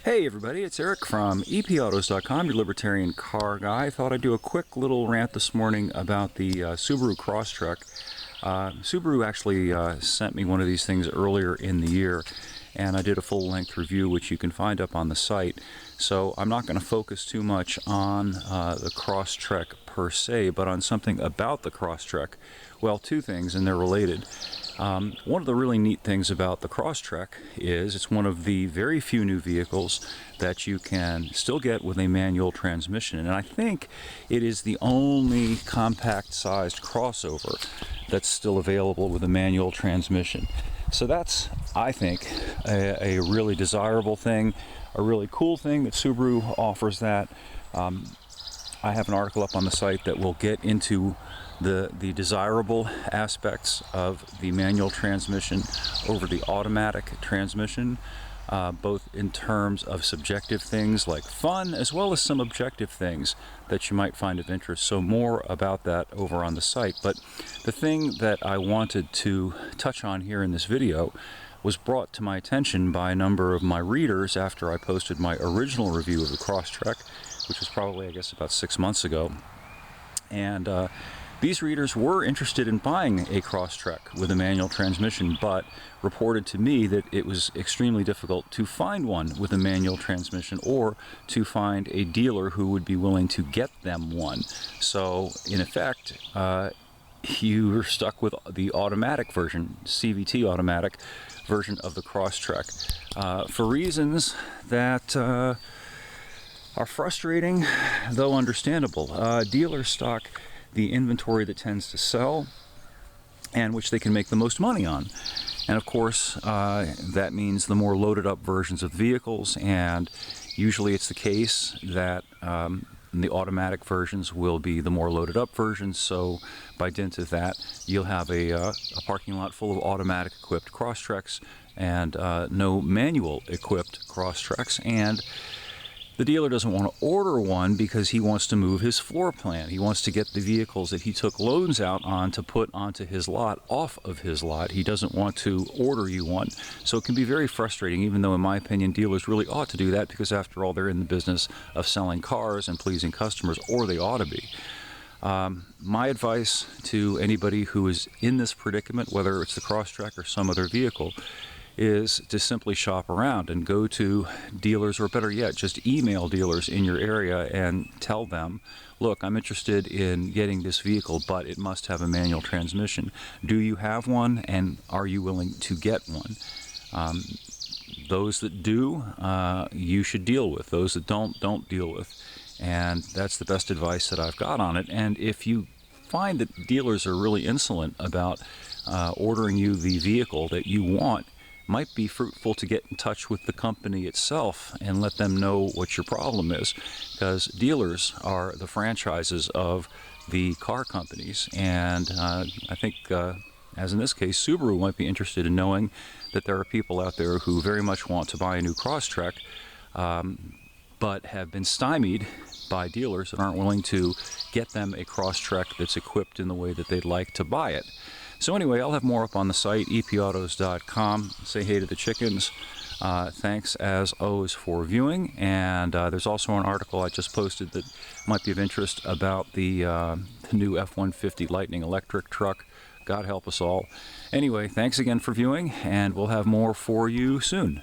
Hey everybody, it's Eric from epautos.com, your libertarian car guy. I thought I'd do a quick little rant this morning about the Subaru Crosstrek. Subaru actually sent me one of these things earlier in the year, and I did a full-length review which you can find up on the site. So I'm not going to focus too much on the Crosstrek per se, but on something about the Crosstrek. Well, two things, and they're related. One of the really neat things about the Crosstrek is it's one of the very few new vehicles that you can still get with a manual transmission, and I think it is the only compact-sized crossover that's still available with a manual transmission. So that's, I think, a really desirable thing, a really cool thing that Subaru offers that. I have an article up on the site that will get into the desirable aspects of the manual transmission over the automatic transmission, both in terms of subjective things like fun as well as some objective things that you might find of interest. So more about that over on the site. But the thing that I wanted to touch on here in this video was brought to my attention by a number of my readers after I posted my original review of the Crosstrek, which was probably, I guess, about 6 months ago. And these readers were interested in buying a Crosstrek with a manual transmission, but reported to me that it was extremely difficult to find one with a manual transmission or to find a dealer who would be willing to get them one. So, in effect, you were stuck with the automatic version, CVT automatic version of the Crosstrek, for reasons that are frustrating, though understandable. Dealers stock the inventory that tends to sell and which they can make the most money on. And of course, that means the more loaded up versions of vehicles, and usually it's the case that the automatic versions will be the more loaded up versions, so by dint of that, you'll have a parking lot full of automatic equipped Crosstreks and no manual equipped Crosstreks. And the dealer doesn't want to order one because he wants to move his floor plan. He wants to get the vehicles that he took loans out on to put onto his lot off of his lot. He doesn't want to order you one. So it can be very frustrating, even though in my opinion dealers really ought to do that, because after all they're in the business of selling cars and pleasing customers, or they ought to be. My advice to anybody who is in this predicament, whether it's the Crosstrek or some other vehicle, is to simply shop around and go to dealers, or better yet, just email dealers in your area and tell them, look, I'm interested in getting this vehicle, but it must have a manual transmission. Do you have one, and are you willing to get one? Those that do, you should deal with. Those that don't deal with. And that's the best advice that I've got on it. And if you find that dealers are really insolent about ordering you the vehicle that you want, might be fruitful to get in touch with the company itself and let them know what your problem is, because dealers are the franchises of the car companies, and I think, as in this case, Subaru might be interested in knowing that there are people out there who very much want to buy a new Crosstrek, but have been stymied by dealers that aren't willing to get them a Crosstrek that's equipped in the way that they'd like to buy it. So anyway, I'll have more up on the site, epautos.com. Say hey to the chickens. Thanks as always for viewing. And there's also an article I just posted that might be of interest about the new F-150 Lightning electric truck. God help us all. Anyway, thanks again for viewing, and we'll have more for you soon.